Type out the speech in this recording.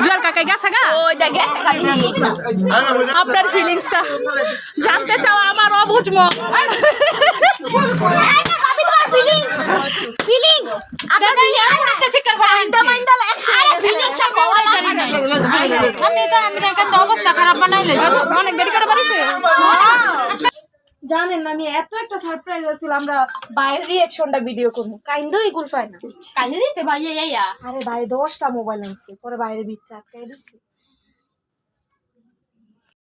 জুয়েল কাকাই গেছে গা আপনার ফিলিংসটা জানতে চাও আমার অবুঝমো অবস্থা খারাপ বানাইলে অনেক দেরি করে বাড়িছে জানেন আমি এত একটা সারপ্রাইজ আছিল আমরা বাইরের রিঅ্যাকশনটা ভিডিও করব কাইন্ডও ইকুল পায় না কাজে দিতে ভাই আরে ভাই 10টা মোবাইল আনছে পরে বাইরে বিক্রি আটকাই দিছি